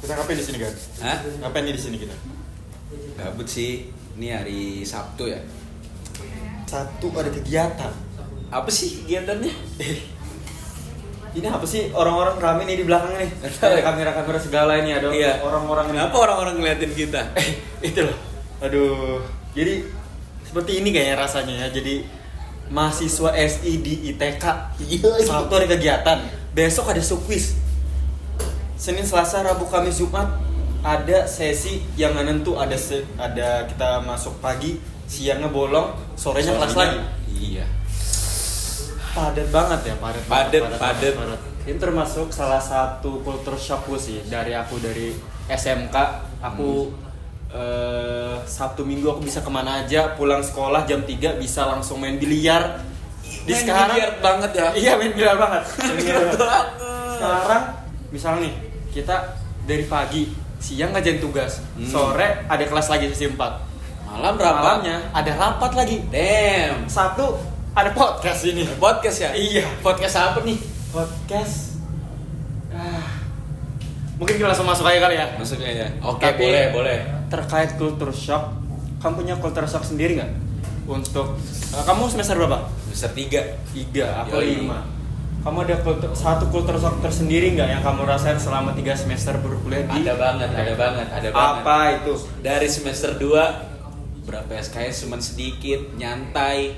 Kita ngapain di sini kan? Hah? Ngapain nih di sini kita? Gabut sih. Ini hari Sabtu ya. Sabtu ada kegiatan. Apa sih kegiatannya? Ini apa sih orang-orang rame nih di belakang nih? Nggak tahu. Ada kamera-kamera segala ini ada Iya. orang-orang. Kenapa orang-orang ngeliatin kita? Itu loh. Aduh. Jadi seperti ini kayaknya rasanya ya. Jadi mahasiswa SI di ITK. Sabtu ada kegiatan. Besok ada subquiz. Senin, Selasa, Rabu, Kamis, Jumat ada sesi yang nggak nentu. Ada kita masuk pagi, siangnya bolong, sorenya kelas lagi. Iya. Padat banget ya, Padat. Ini termasuk salah satu culture shock sih dari SMK. Aku Sabtu Minggu aku bisa kemana aja, pulang sekolah jam 3 bisa langsung main biliar. Main biliar banget ya. Iya, main biliar banget. Sekarang misalnya nih, kita dari pagi, siang ngajain tugas, sore ada kelas lagi sesi 4. Malamnya ada rapat lagi. Damn. Sabtu ada podcast ini. Podcast ya? Iya. Podcast apa nih? Podcast. Mungkin kita langsung masuk aja kali ya. Maksudnya ya. Oke, Tapi, boleh. Terkait culture shock, kamu punya culture shock sendiri nggak? Untuk kamu semester berapa? Semester 3. 3, aku Yoi. 5. Kamu ada satu culture shock tersendiri nggak yang kamu rasain selama 3 semester berkuliah di? Ada banget. Apa itu? Dari semester 2 berapa SKS cuman sedikit, nyantai.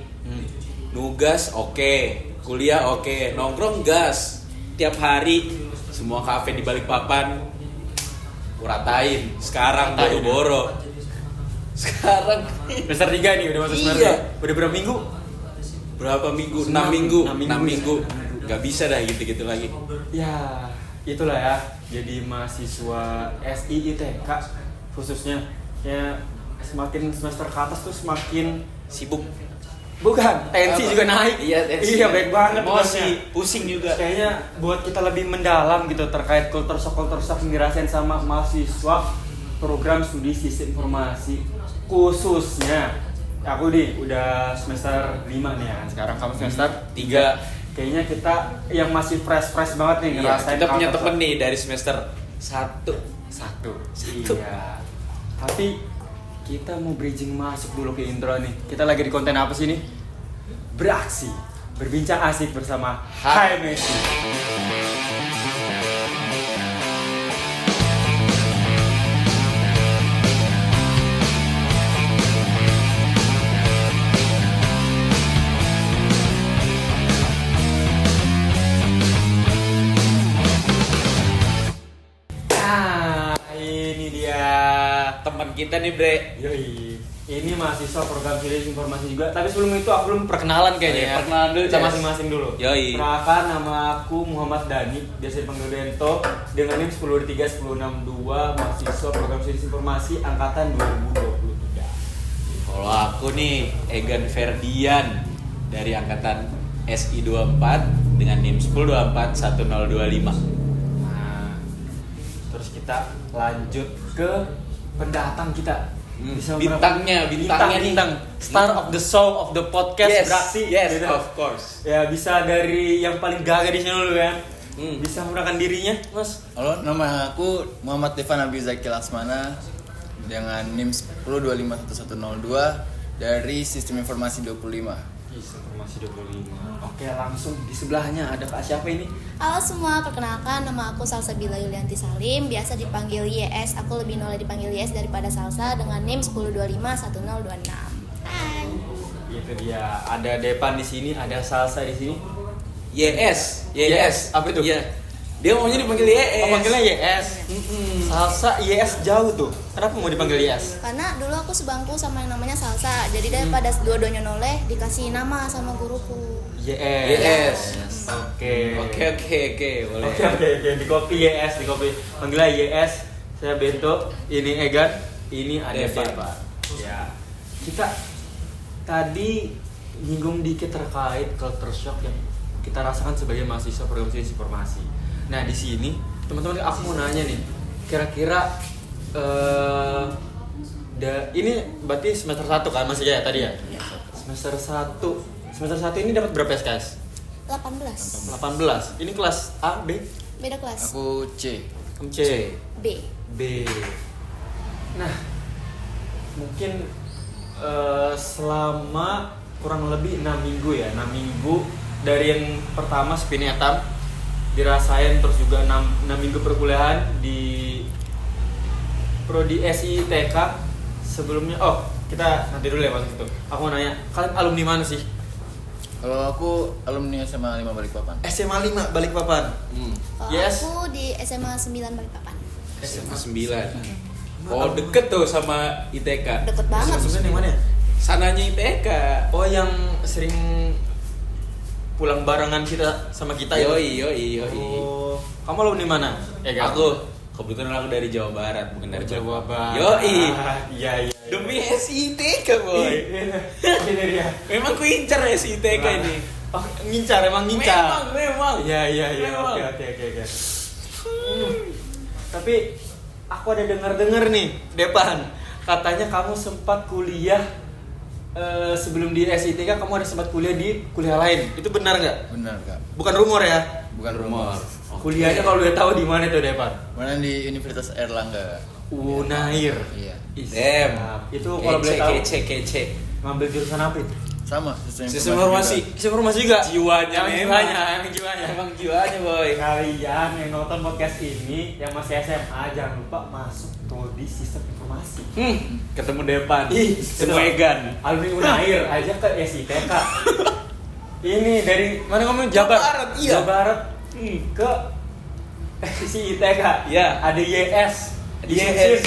Nugas oke, kuliah oke, nongkrong gas. Tiap hari semua kafe di Balikpapan kuratain. Sekarang boro-boro. Sekarang Semester 3 nih udah masuk semester. Iya. Udah berapa minggu? berapa minggu? 6 6 minggu. minggu. Gak bisa dah gitu-gitu lagi. Ya, itulah ya. Jadi mahasiswa SI ITK khususnya ya semakin semester ke atas tuh semakin Sibuk. bukan, tensi Apa? juga naik. Iya, tensi. Iya, baik banget Emosi, tugasnya. pusing juga. Kayaknya buat kita lebih mendalam gitu terkait culture shock yang dirasain sama mahasiswa program studi sistem informasi khususnya. Aku udah semester 5 nih ya kan. Sekarang kamu semester 3. Kayaknya kita yang masih fresh banget nih Iya, ngerasain kita punya culture temen shock. nih dari semester 1. Satu. Satu. Iya. Tapi kita mau bridging masuk dulu ke intro nih. Kita lagi di konten apa sih nih? Beraksi, berbincang asik bersama Hai Messi. Ini dia. Teman kita nih, Bre. Yoi. Ini mahasiswa program studi informasi juga. Tapi sebelum itu aku belum perkenalan kayaknya ya. Perkenalan dulu, kita Ces. masing-masing dulu. Yoi. Perkenalkan, nama aku Muhammad Dani, biasa dipanggil Dento, dengan NIM 103162, mahasiswa program studi informasi angkatan 2023. Kalau aku nih Egan Ferdian dari angkatan SI 24 dengan NIM 10241025. Nah, terus kita lanjut ke pendatang kita. Bintangnya nih. bintang star of the show of the podcast Beraksi. Yes, Gitu. of course. Ya bisa dari yang paling gagah di sini dulu kan. Bisa menggunakan dirinya, Mas. Halo, nama aku Muhammad Devan Abi Zaki Laksmana dengan NIM 10251102 dari Sistem Informasi 25. Informasi 25. Oke, langsung di sebelahnya ada Kak siapa ini? Halo semua, perkenalkan nama aku Salsabila Yulianti Salim, biasa dipanggil YS. Aku lebih nolak dipanggil YS daripada Salsa dengan NIM 10251026. Hai. Itu dia. Ada Depan di sini, ada Salsa di sini. YS. Apa itu? Iya. Dia maunya dipanggil YS. Oh, panggilnya YS. Salsa YS jauh tuh. Kenapa mau dipanggil YS? Karena dulu aku sebangku sama yang namanya Salsa, jadi daripada dua-duanya noleh dikasih nama sama guruku. YS. Yes. Oke. Oke, boleh. Oke. Di copy YS, di copy. Panggilnya YS. Saya Bento, ini Egan, ini ada Devan. Devan. Ya. Kita tadi nyinggung dikit terkait culture shock yang kita rasakan sebagai mahasiswa program studi informasi. Nah, di sini teman-teman aku mau nanya nih. Kira-kira ini berarti semester 1 kan masih ya tadi ya? Semester 1 ini dapat berapa SKS? 18. 18. Ini kelas A, B? Beda kelas. Aku C. Kamu C. B. B. Nah, mungkin selama kurang lebih 6 minggu ya, 6 minggu dari yang pertama Spinetam dirasain, terus juga 6 minggu perkuliahan di Prodi SI ITK. Sebelumnya, kita nanti dulu ya pas itu. Aku mau nanya, kalian alumni mana sih? Kalau aku alumni SMA 5 Balikpapan. SMA 5 Balikpapan. Kalau Yes. aku di SMA 9 Balikpapan. SMA 9. Oh, deket tuh sama ITK. Deket banget. Maksudnya yang mana ya? Sananya ITK. Oh, yang sering pulang barengan kita sama kita ya? Yoi. Oh, kamu alumni mana? Kan? Aku kebetulan aku dari Jawa Barat, bukan dari Jawa Barat. Yoi. Iya. Demi SITK, boy. Ini dia. Memang ku incar SITK ini. Oh, emang ngincar. Memang. Iya. Memang. Oke. Tapi aku ada dengar nih, Depan. Katanya kamu sempat kuliah sebelum di SITK, kamu ada sempat kuliah di kuliah lain. Itu benar nggak? Benar, Kak. Bukan rumor ya? Bukan rumor. Kuliahnya kalau udah tahu di mana tuh, Depan? Mana di Universitas Erlangga. Unair. Iya. Dem. Itu kalau boleh tahu Kece. ngambil jurusan apa itu? Sama, Sistem informasi. Informasi juga. Jiwanya memang. Jiwanya. Emang jiwanya, boy. Kalian yang nonton podcast ini yang masih SMA jangan lupa masuk prodi sistem informasi. Ketemu Depan. Ketemu betul. Egan. Alumni Unair aja ke SITK. Ini dari mana kamu? Jawa Barat, iya. Jawa Barat ke si ITK. Iya. Ada YS. YS.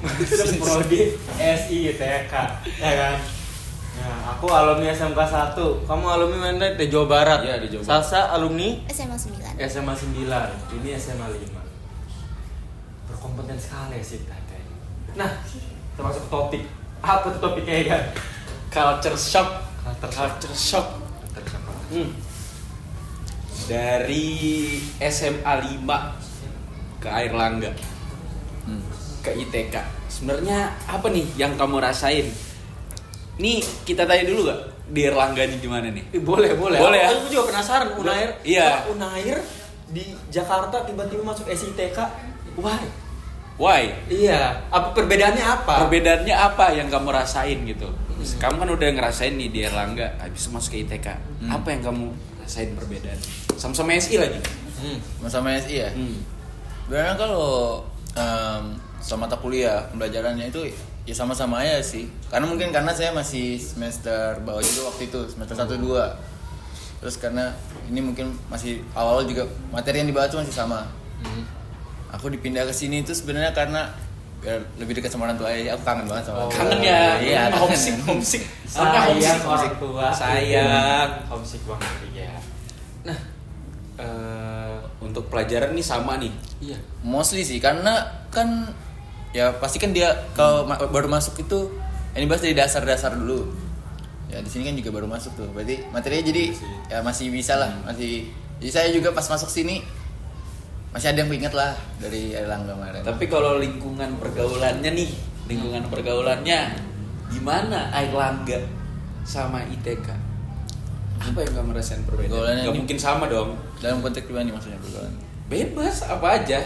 Masuk prodi SITK, ya kan? Nah, aku alumni SMK 1. Kamu alumni mana? Di Jawa Barat. Iya, di Jawa Barat. Salsa alumni SMA 9. SMA 9. Ini SMA 5. Berkompeten sekali sih katanya. Nah, kita masuk ke topik. Apa tuh topiknya ya kan? Culture shock. Culture shock. Dari SMA 5 ke Airlangga, ke ITK. Sebenarnya apa nih yang kamu rasain? Nih kita tanya dulu gak di Erlangga nih gimana nih? Boleh. Boleh ya? Aku juga penasaran Unair. Iya. Kok Unair di Jakarta tiba-tiba masuk SITK. Why? Why? Iya. Apa perbedaannya apa? Perbedaannya apa yang kamu rasain gitu? Kamu kan udah ngerasain nih di Erlangga, habis masuk ke ITK. Apa yang kamu rasain perbedaan? Sama-sama SI lagi. Sama SI ya? Sebenarnya kalau sama mata kuliah pembelajarannya itu ya sama-sama aja sih. Karena saya masih semester bawah juga waktu itu, semester 1 2. Terus karena ini mungkin masih awal juga materi yang dibahas tuh masih sama. Aku dipindah ke sini itu sebenarnya karena biar lebih dekat sama orang tua ya. Aku kangen banget sama orang tua. Kangen ya? Iya, homesick. Sayang orang tua. Sayang. Homesick banget ya. Nah, Untuk pelajaran nih sama nih. iya. Mostly sih karena kan ya pasti kan dia kalau baru masuk itu ini bahas dari dasar-dasar dulu. Ya di sini kan juga baru masuk tuh. Berarti materinya jadi ya masih bisa lah, masih. Jadi saya juga pas masuk sini masih ada yang ingat lah dari Erlangga kemarin. Tapi kalau lingkungan pergaulannya nih, gimana Airlangga sama ITK? Apa yang kamu rasain perbedaan? Pergaulannya Gak ini- mungkin sama dong. Dalam konteks gimana nih maksudnya pergaulan? Bebas apa aja.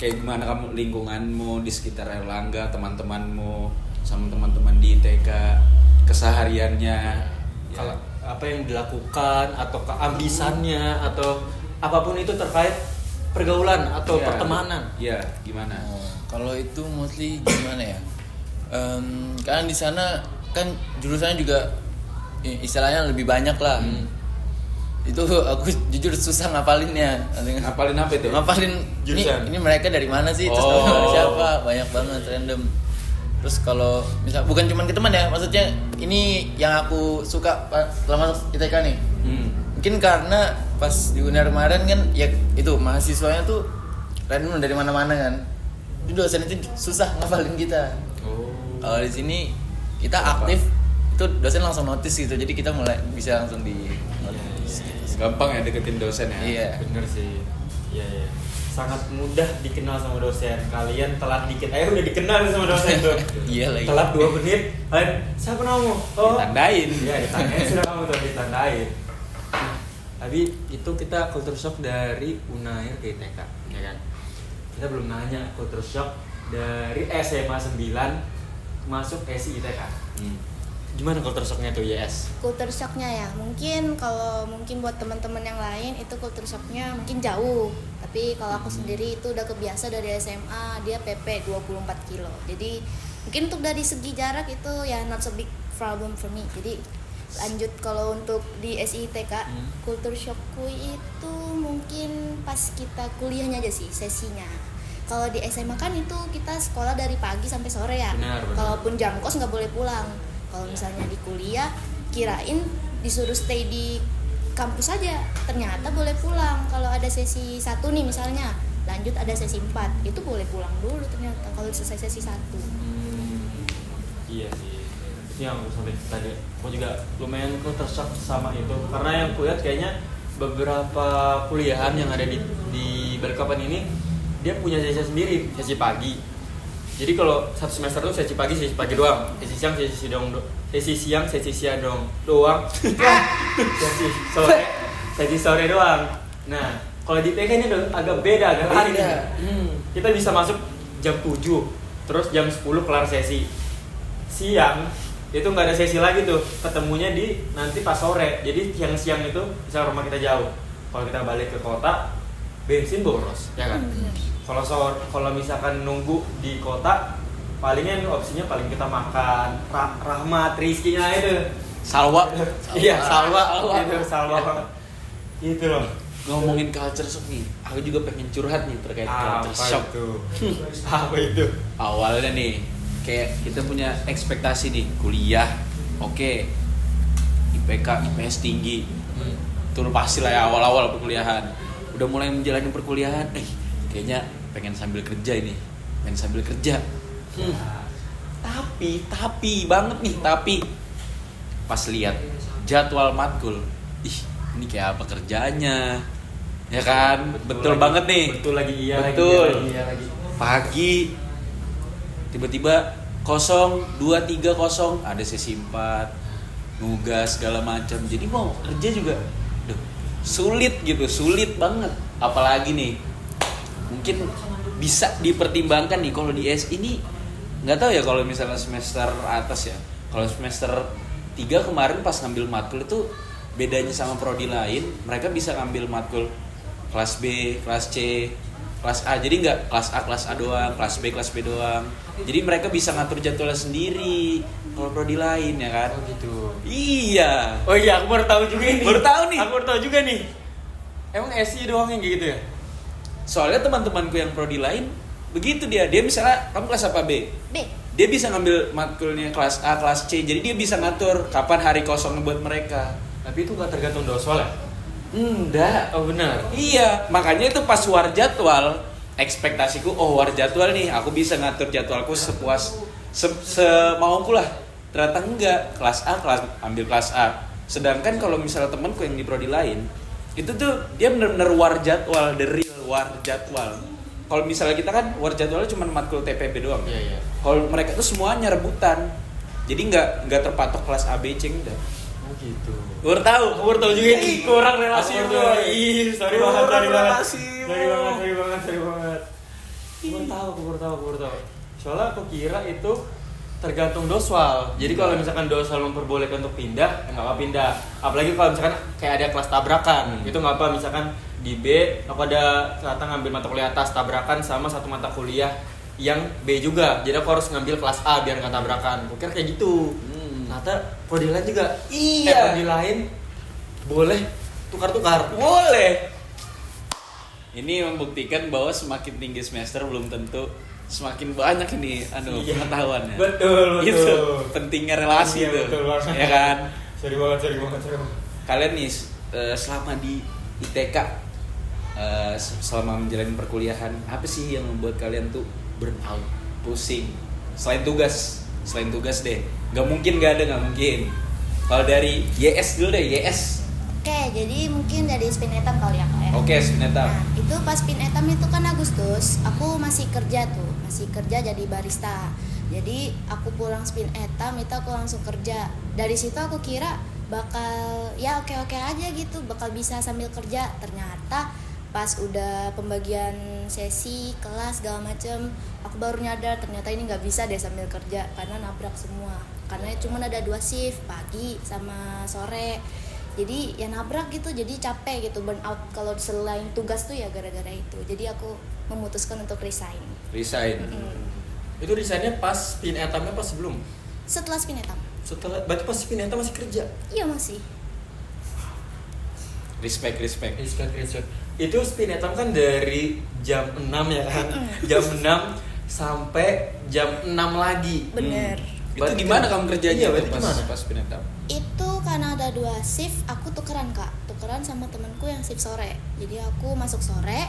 Kayak gimana kamu lingkunganmu di sekitar Erlangga, teman-temanmu sama teman-teman di ITK, kesehariannya. Kalau apa yang dilakukan atau keambisannya atau apapun itu terkait pergaulan atau Ya, pertemanan. Iya, gimana? Kalau itu mostly gimana ya? Karena di sana kan jurusannya juga istilahnya lebih banyak lah. Itu aku jujur susah ngapalinnya. Ngapalin apa itu? Ngapalin Jurusan. ini mereka dari mana sih? Terus Oh. nama siapa? Banyak banget random. Terus kalau misal bukan cuma ke teman ya, maksudnya ini yang aku suka setelah masuk ITK nih. Mungkin karena pas di UNER kemarin kan ya itu mahasiswanya tuh random dari mana-mana kan. Itu dosen itu susah ngapalin kita. Kalau di sini kita aktif itu dosen langsung notice gitu. Jadi kita mulai bisa langsung di notice gitu. Gampang ya deketin dosen ya? Iya. Bener sih. Iya. Sangat mudah dikenal sama dosen. Kalian telat dikit aja udah dikenal sama dosen tuh. Iya lagi. Telat 2 menit, siapa namamu? Oh. Ditandain. Iya, ditandain sudah kamu tuh ditandain. Tapi itu kita culture shock dari Unair ke ITK, ya kan? kita belum nanya culture shock dari SMA 9 masuk SI ITK. Gimana culture shocknya tuh YS? Culture shocknya ya, mungkin kalau buat teman-teman yang lain itu culture shocknya mungkin jauh. Tapi kalau aku sendiri itu udah kebiasa dari SMA, dia PP 24 kilo. Jadi mungkin untuk dari segi jarak itu ya not so big problem for me. Jadi lanjut kalau untuk di SITK, culture shockku itu mungkin pas kita kuliahnya aja sih, sesinya. Kalau di SMA kan itu kita sekolah dari pagi sampai sore ya. Benar. Kalaupun jam kos nggak boleh pulang. Kalau misalnya di kuliah, kirain disuruh stay di kampus aja, ternyata boleh pulang. Kalau ada sesi 1 nih misalnya, lanjut ada sesi 4, itu boleh pulang dulu ternyata kalau selesai sesi 1. Iya sih, itu yang aku sampai tadi. Aku juga lumayan culture shock sama itu, karena yang kulihat kayaknya beberapa kuliahan yang ada di Balikpapan ini dia punya sesi sendiri, sesi pagi. Jadi kalau satu semester tuh sesi pagi doang, sesi siang doang, sesi sore doang. Nah, kalau di TK ini agak beda, agak lain. Kita bisa masuk jam 7, terus jam 10 kelar sesi. Siang itu nggak ada sesi lagi tuh, ketemunya di nanti pas sore. Jadi siang itu bisa rumah kita jauh. Kalau kita balik ke kota, bensin boros, ya kan? Kalau misalkan nunggu di kota, palingnya opsinya paling kita makan Rahmat, Rizky-nya itu. Salwa. Iya, salwa. Itu loh. Ngomongin culture shock nih, aku juga pengen curhat nih terkait culture shock. Apa itu? Awalnya nih, kayak kita punya ekspektasi nih, kuliah, oke, IPK, IPS tinggi, itu pasti lah ya awal-awal perkuliahan. Udah mulai menjalani perkuliahan, kayaknya pengen sambil kerja ini, tapi banget nih, tapi pas lihat jadwal matkul, ini kayak apa kerjanya, ya kan? Betul banget nih. Betul lagi, iya betul. lagi. Pagi tiba-tiba 02.30 ada sesi 4, nugas segala macam. Jadi mau kerja juga sulit banget. Apalagi nih, mungkin bisa dipertimbangkan nih kalau di S ini, nggak tahu ya kalau misalnya semester atas ya. Kalau semester 3 kemarin pas ngambil matkul itu bedanya sama prodi lain, mereka bisa ngambil matkul kelas B, kelas C, kelas A. Jadi nggak kelas A doang, kelas B doang. Jadi mereka bisa ngatur jadwalnya sendiri. Kalau prodi lain ya kan. Oh gitu. Iya. Oh iya, aku baru tahu juga nih. Aku baru tahu juga nih. Emang SI doang yang gitu ya? Soalnya teman-temanku yang prodi lain begitu dia misalnya kamu kelas apa B? B. Dia bisa ngambil matkulnya kelas A, kelas C. Jadi dia bisa ngatur kapan hari kosong buat mereka. Tapi itu nggak tergantung doswal ya? Enggak. Oh benar. Iya, makanya itu pas war jadwal, ekspektasiku war jadwal nih, aku bisa ngatur jadwalku semauku lah. Ternyata enggak, ambil kelas A. Sedangkan kalau misalnya temanku yang di prodi lain, itu tuh dia benar-benar war jadwal, the real war jadwal. Kalau misalnya kita kan war jadwalnya cuma matkul TPB doang. Iya. Kalau mereka tuh semuanya rebutan. Jadi enggak terpatok kelas A, B, C enggak. Oh gitu. Baru tahu juga nih, kurang relasi itu. Sorry banget. Aku baru tahu. Soalnya aku kira itu tergantung doswal. Jadi kalau misalkan doswal memperbolehkan untuk pindah, nggak apa pindah. Apalagi kalau misalkan kayak ada kelas tabrakan, itu nggak apa. Misalkan di B, aku ada ternyata ngambil mata kuliah atas tabrakan sama satu mata kuliah yang B juga. Jadi aku harus ngambil kelas A biar nggak tabrakan. Aku kira kayak gitu. Ternyata prodi lain juga. Iya. Prodi lain boleh tukar-tukar. Boleh. Ini membuktikan bahwa semakin tinggi semester belum tentu semakin banyak ini pengetahuannya. Betul. Itu pentingnya relasi Iya, tuh. betul banget. Ya kan? Sorry banget. Kalian nih selama di ITK selama menjalani perkuliahan, apa sih yang membuat kalian tuh burn out, pusing? Selain tugas deh. Gak mungkin. Kalau dari YS dulu deh, YS. Oke, jadi mungkin dari spin etam kali ya Kak ya. Oke, spin etam. Nah, itu pas spin etam itu kan Agustus, aku masih kerja jadi barista. Jadi aku pulang spin etam itu aku langsung kerja. Dari situ aku kira bakal ya oke aja gitu, bakal bisa sambil kerja. Ternyata pas udah pembagian sesi kelas segala macem, aku baru nyadar ternyata ini nggak bisa deh sambil kerja karena nabrak semua, karena cuma ada 2 shift, pagi sama sore. Jadi ya nabrak gitu, jadi capek gitu, burn out kalau selain tugas tuh ya gara-gara itu. Jadi aku memutuskan untuk resign. Itu resignnya pas spin etamnya pas sebelum? Setelah spin etam. Setelah, berarti pas spin etam masih kerja? Iya masih. Respect. Itu spin etam kan dari jam 6 ya kan? Jam 6 sampai jam 6 lagi. Bener. Itu gimana kamu kerjanya? Iya, berarti pas gimana? pas pindah? Itu karena ada 2 shift, aku tukeran Kak. Tukeran sama temanku yang shift sore. Jadi aku masuk sore,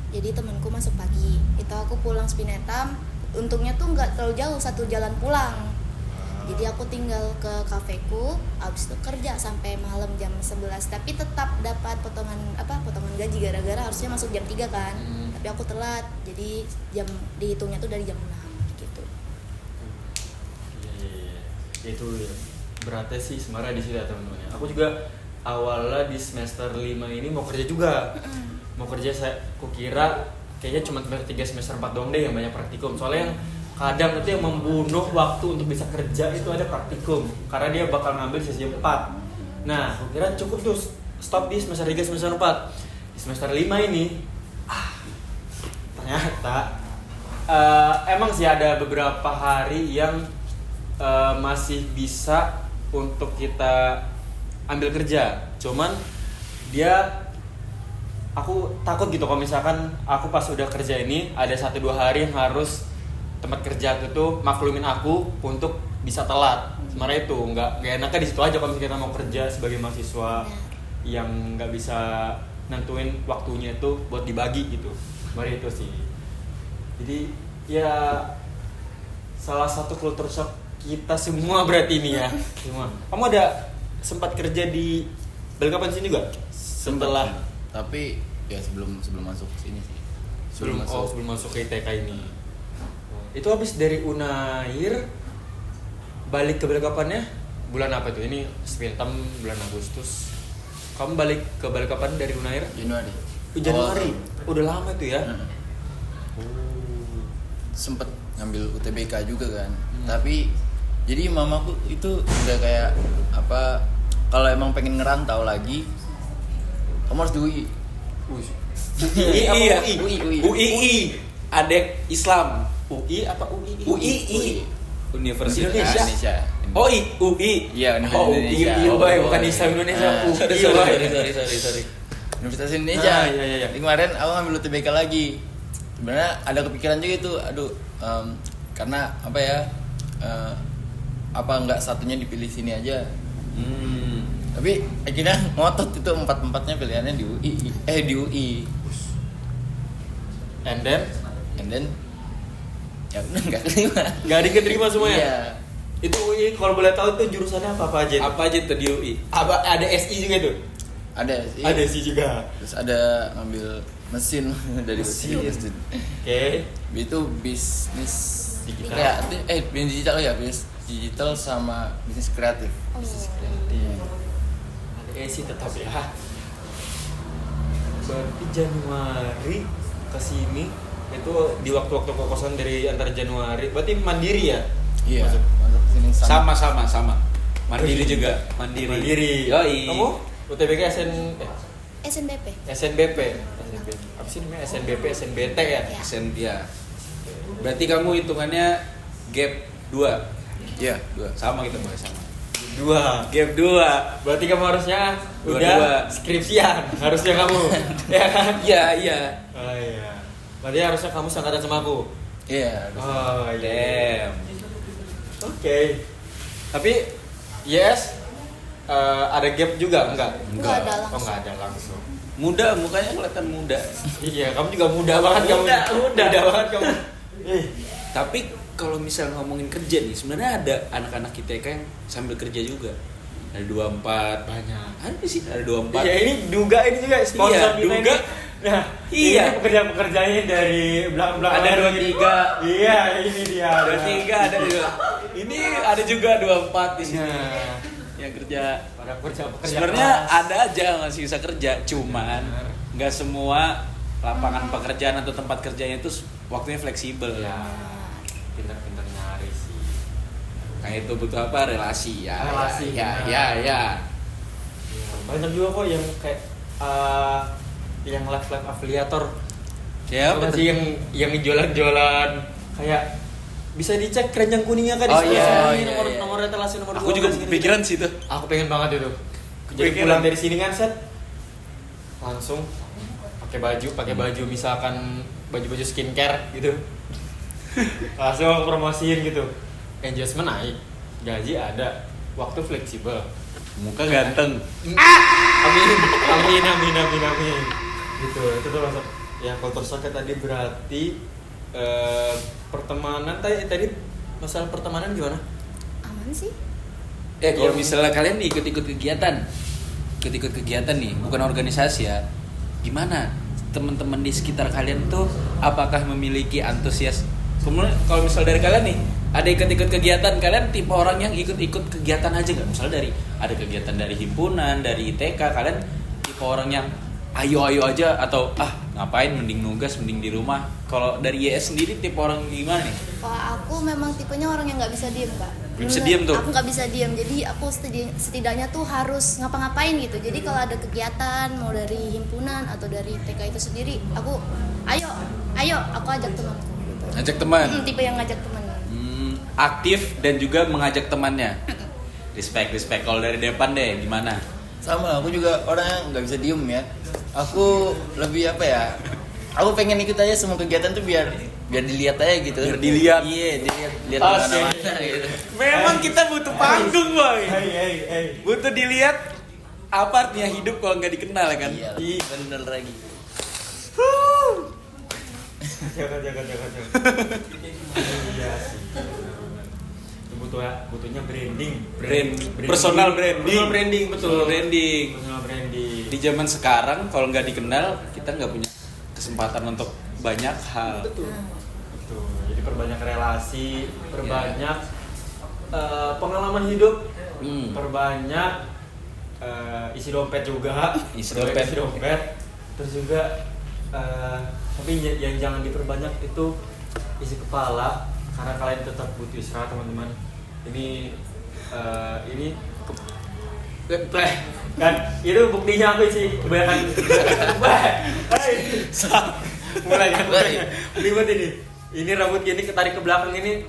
jadi temanku masuk pagi. Itu aku pulang spin etam. Untungnya tuh nggak terlalu jauh, 1 jalan pulang. Jadi aku tinggal ke kafeku, abis itu kerja sampai malam jam 11. Tapi tetap dapat potongan gaji gara-gara harusnya masuk jam 3 kan. Tapi aku telat, jadi jam dihitungnya tuh dari jam 6 gitu. Iya. Itu ya. Beratnya sih sebenarnya di situ ya teman-teman. Aku juga awalnya di semester 5 ini mau kerja juga. Mau kerja aku kira kayaknya cuma 3 semester 4 doang deh yang banyak praktikum. Soalnya yang kadang itu yang membunuh waktu untuk bisa kerja itu ada praktikum, karena dia bakal ngambil sesi 4. Nah, aku kira cukup tuh stop di semester 3, semester 4. Di semester 5 ini ternyata emang sih ada beberapa hari yang masih bisa untuk kita ambil kerja. Cuman aku takut gitu kalau misalkan aku pas udah kerja ini ada 1-2 hari yang harus tempat kerja aku tuh maklumin aku untuk bisa telat. Sebenarnya itu nggak enaknya di situ aja kalau misalnya kita mau kerja sebagai mahasiswa yang nggak bisa nentuin waktunya itu buat dibagi gitu. Sebenarnya itu sih. Jadi ya salah satu culture shock kita semua berarti ini ya. Semua. Kamu ada sempat kerja di Balikpapan sini juga? Setelah tapi ya sebelum masuk sini sih. sebelum masuk ke ITK ini. Itu habis dari Unair balik ke Balikpapannya bulan apa itu? Ini Spintam bulan Agustus. Kamu balik ke Balikpapan dari Unair? Januari. Januari. Udah lama itu ya? Sempet ngambil UTBK juga kan. Tapi jadi mamaku itu udah kayak apa, kalau emang pengen ngerantau lagi kamu harus di UI. UI. Adek Islam. UI apa UI? UI. Universitas Indonesia. Oh, UI. Iya, Universitas Indonesia. Iya, bukan Islam Indonesia. Sorry. Universitas Indonesia. Iya. Jadi kemarin aku ngambil UTBK lagi. Sebenarnya ada kepikiran juga itu, karena apa ya? Apa nggak satunya dipilih sini aja? Tapi akhirnya ngotot itu 4-4-nya pilihannya di UI. And then Ya udah nggak keterima. nggak diterima semuanya? Iya. Itu UI kalau boleh tahu itu jurusannya apa aja? Apa aja tuh di UI? Ada SI juga tuh? Ada sih. Ada SI juga. Terus ada ngambil mesin dari Mesin. Oke. Itu bisnis Digital. kreatif. Bisnis digital ya, bisnis digital sama bisnis kreatif. Ada SI tetap ya. Berarti Januari ke sini itu di waktu-waktu kokosan dari antara Januari. Berarti mandiri ya? Iya. Masuk. Masuk sini Sama. Mandiri juga. Mandiri. Yoi. Kamu UTBK SNBP. SNBP. Apa sih namanya? SNBP, SNBT ya? Ya. Berarti kamu hitungannya gap 2. Iya, 2. Sama kita bahas sama. 2. Gap 2. Berarti kamu harusnya Dua-dua. udah skripsian. Harusnya kamu. Ya kan? Iya. Oh iya. Berarti harusnya kamu seangkatan sama aku. Iya. Oh iya. Damn. Oke. Tapi yes, ada gap juga enggak? Nggak ada langsung. Oh, enggak ada langsung. Muda, mukanya kelihatan muda. Iya, kamu juga muda banget kamu. Muda banget kamu. Tapi kalau misal ngomongin kerja nih, sebenarnya ada anak-anak kita yang sambil kerja juga. Ada 24. Banyak. Ada sih, ada 24. Iya, ini juga sponsor Iya, kita Duga. ini. Nah, Iya. Ini pekerja-pekerjanya dari belakang-belakang. Ada 23. Iya, ini dia. 23 ada juga. Ini ada juga 24 di sini. Nah, Yang kerja. para pekerja Sebenarnya ada aja yang masih bisa kerja, cuman nggak semua lapangan pekerjaan atau tempat kerjanya itu waktunya fleksibel. Ya, pintar-pintar nyari sih. Kayak itu butuh apa? Relasi ya. Relasi, Ya, benar. ya. Ya, banyak juga kok yang kayak yang live afiliator. Ya, Apa sih yang jualan-jualan kayak bisa dicek keranjang kuningnya kan di Oh, sebelah iya, sini, iya, nomor iya. nomor relasi nomor aku juga 12 gini. pikiran sih itu. Aku pengen banget itu. Jadi Kepikiran. pulang dari sini kan set langsung pakai baju misalkan baju-baju skincare gitu. Langsung aku promosiin gitu. Engagement naik, gaji ada, waktu fleksibel. Muka ganteng. Amin. Gitu, itu tuh langsung. Ya culture shock tadi berarti pertemanan tadi masalah pertemanan gimana? Aman sih. Kalau Yang- misalnya kalian ikut-ikut kegiatan nih, bukan organisasi ya, gimana teman-teman di sekitar kalian tuh apakah memiliki antusias? Kemudian kalau misal dari kalian nih ada ikut-ikut kegiatan, kalian tipe orang yang ikut-ikut kegiatan aja nggak? Misalnya ada kegiatan dari himpunan, dari ITK, kalian tipe orang yang ayo aja atau ngapain mending nugas mending di rumah? Kalau dari YS sendiri tipe orang gimana nih? Kalau aku memang tipenya orang yang nggak bisa diem, Kak. Nggak bisa diem tuh? Aku nggak bisa diem, jadi aku setidaknya tuh harus ngapa-ngapain gitu. Jadi kalau ada kegiatan mau dari himpunan atau dari TK itu sendiri, aku ayo, aku ajak temanku. Gitu. Ngajak teman. Tipe yang ngajak teman. Aktif dan juga mengajak temannya. Respect. Kalau dari depan deh gimana? Sama, aku juga orang yang nggak bisa diem ya. Aku lebih apa ya? Aku pengen ikut aja semua kegiatan tuh biar dilihat aja gitu. Biar dilihat. Iya, dilihat Asik. mana-mana gitu. Memang kita butuh panggung, boy. Hey. Butuh dilihat apa artinya hidup kalau nggak dikenal kan? Iya, bener lagi. Jangan. Iya sih. Butuhnya branding. Personal branding. Personal branding, betul. Personal branding. Personal branding. Di zaman sekarang kalau nggak dikenal kita nggak punya kesempatan untuk banyak hal. Betul. Jadi perbanyak relasi, perbanyak pengalaman hidup, perbanyak isi dompet juga. Isi Perbanyak dompet. Terus juga tapi yang jangan diperbanyak itu isi kepala karena kalian tetap butuh istirahat teman-teman. Ini kan itu buktinya aku sih kebanyakan mulai ribet ini rambut gini ketarik ke belakang ini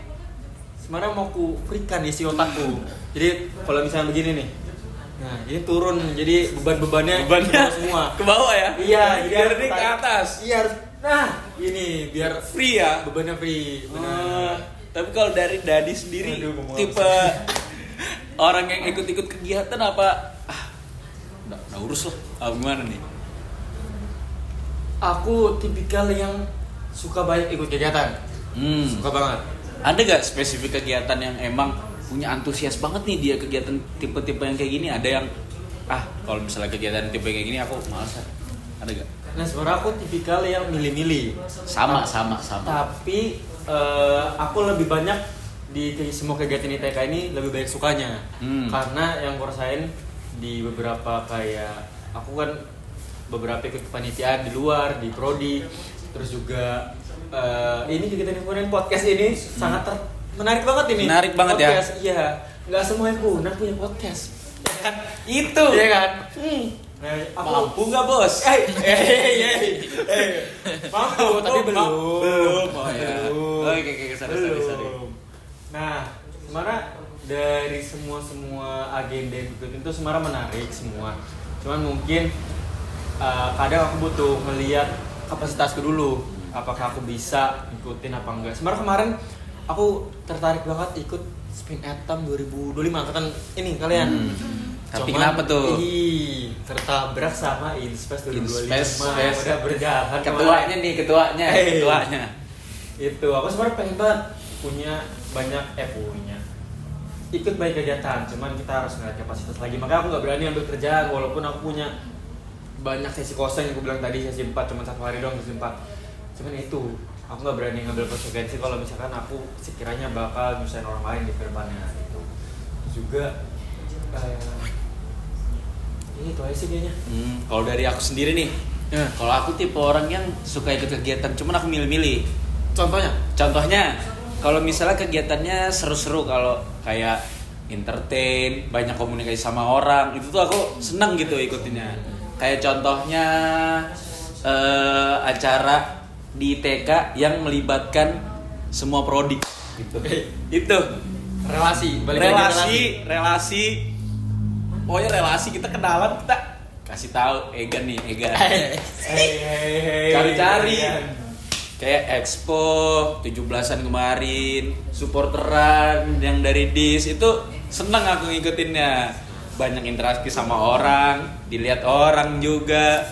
sebenarnya mau ku freekan isi otakku. Jadi kalau misalnya begini nih, nah ini turun jadi bebannya semua ke bawah ya? iya biar harus ini ke tarik. atas. Iya harus ini biar Free ya? bebannya free benar. Tapi kalau dari Dadi sendiri Aduh, ngomong tipe orang yang ikut-ikut kegiatan apa? Nggak urus lah. Gimana nih? Aku tipikal yang suka banyak ikut kegiatan. Suka banget. Ada gak spesifik kegiatan yang emang punya antusias banget nih dia kegiatan tipe-tipe yang kayak gini? Ada yang kalau misalnya kegiatan tipe kayak gini aku malas. Ada gak? Nah sebenarnya aku tipikal yang milih-milih. Sama. Tapi aku lebih banyak di semua kegiatan ITK ini lebih banyak sukanya. Karena yang aku rasain di beberapa kayak aku kan beberapa ikut kepanitiaan di luar, di prodi, terus juga ini kegiatan himpunan podcast ini sangat menarik banget ini. Menarik banget ya? Podcast, iya. Nggak semua himpunan punya podcast. Ya kan? Itu. Iya kan? Nah, Mampu nggak bos? Mampu, tapi belum. Oh ya. Belum. Oke, sorry. Nah, sebenarnya dari semua agenda yang ikutin itu sebenarnya menarik semua. Cuman mungkin kadang aku butuh melihat kapasitasku dulu. Apakah aku bisa ikutin apa enggak. Sebenarnya kemarin aku tertarik banget ikut Spin Atom 2025 angkatan ini kalian. Tapi kenapa tuh? Tertabrak sama Inspace 2025. Inspace. Udah berjalan. Ketuanya. Hey. Itu aku sebenarnya pengen banget punya ikut banyak kegiatan, cuman kita harus ngeliat kapasitas lagi. Makanya aku nggak berani ambil kerjaan walaupun aku punya banyak sesi kosong yang aku bilang tadi, sesi 4 cuma 1 hari doang sesi 4. Cuman itu aku nggak berani ngambil konsekuensi kalau misalkan aku sekiranya bakal nyusahin orang lain di depannya gitu. Terus juga ini itu aja sih kayaknya. Kalau dari aku sendiri nih, Kalau aku tipe orang yang suka ikut kegiatan, cuman aku milih-milih. Contohnya? Contohnya, kalau misalnya kegiatannya seru-seru, kalau kayak entertain, banyak komunikasi sama orang, itu tuh aku senang gitu ikutinnya. Kayak contohnya acara di TK yang melibatkan semua prodi gitu. Itu Relasi, balik lagi ke relasi. Pokoknya relasi, kita kenalan, kita kasih tahu Egan nih, Egan. Cari-cari. Kayak Expo 17-an kemarin, supporteran yang dari DIS itu seneng aku ngikutinnya. Banyak interaksi sama orang, dilihat orang juga.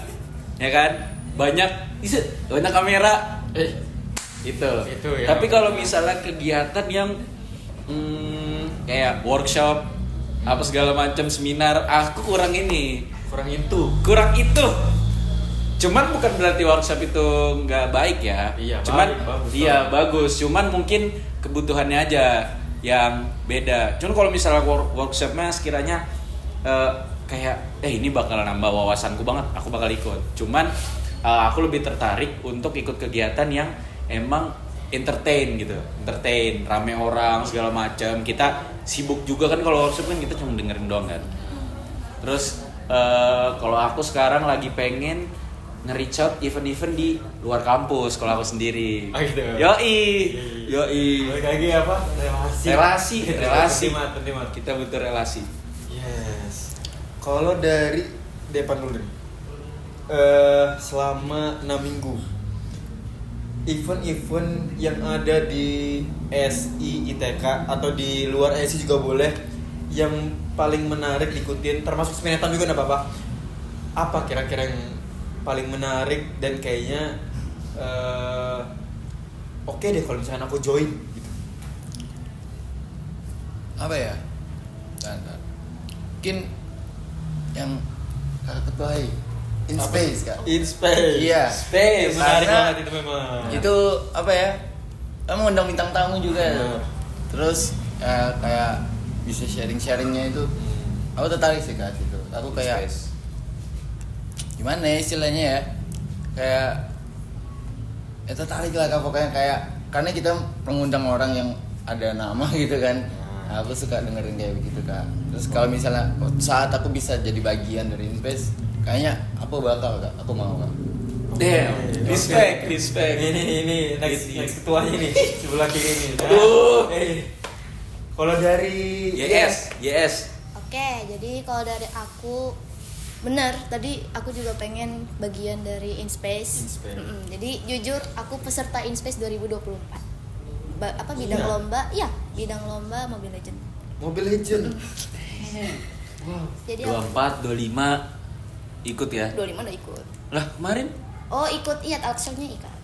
Ya kan? Banyak kamera. Itu ya. Tapi kalau misalnya kegiatan yang kayak workshop apa segala macam, seminar, aku kurang itu. Cuman bukan berarti workshop itu nggak baik ya. Iya, cuman bagus. Bagus. Cuman mungkin kebutuhannya aja yang beda. Cuman kalau misalnya workshopnya sekiranya kayak ini bakal nambah wawasanku banget, aku bakal ikut. Cuman aku lebih tertarik untuk ikut kegiatan yang emang entertain, rame orang segala macam. Kita sibuk juga kan, kalau workshop kan kita cuma dengerin doang kan. Terus kalau aku sekarang lagi pengen nge-reach out event-event di luar kampus kalau aku sendiri. Gitu. Yoi. Balik lagi apa? Relasi. Penting. Kita butuh relasi. Yes. Kalau dari Depan dulu nih. Selama 6 minggu, event-event yang ada di SI ITK atau di luar SI juga boleh, yang paling menarik diikutin, termasuk Seminetan juga nggak apa-apa. Apa kira-kira yang paling menarik dan kayaknya oke deh kalau misalnya aku join gitu? Apa ya? Mungkin yang ketua In Space Kak. In Space. Iya. Space. Menarik Karena banget itu memang. Itu apa ya? Kamu undang bintang tamu juga. Terus kayak bisa sharingnya itu. Aku tertarik sih Kak situ. Aku kayak gimana ya istilahnya ya? Kayak tertarik lah Kak, pokoknya kayak karena kita mengundang orang yang ada nama gitu kan. Aku suka dengerin kayak begitu Kak. Terus kalau misalnya saat aku bisa jadi bagian dari Inspace, kayaknya aku bakal Kak, aku mau Kak. Damn, respect. Ini next ketuanya nih, sebelah kiri nih. Aduh. Kalau dari Yes. Oke, jadi kalau dari aku benar, tadi aku juga pengen bagian dari InSpace. Jadi jujur aku peserta InSpace 2024. Bidang lomba? Iya, bidang lomba Mobile Legend. Mobile Legend. Wow. Jadi 24, 25 ikut ya? 25 udah ikut. Lah, kemarin? Oh, ikut, iya, talk show-nya ikut.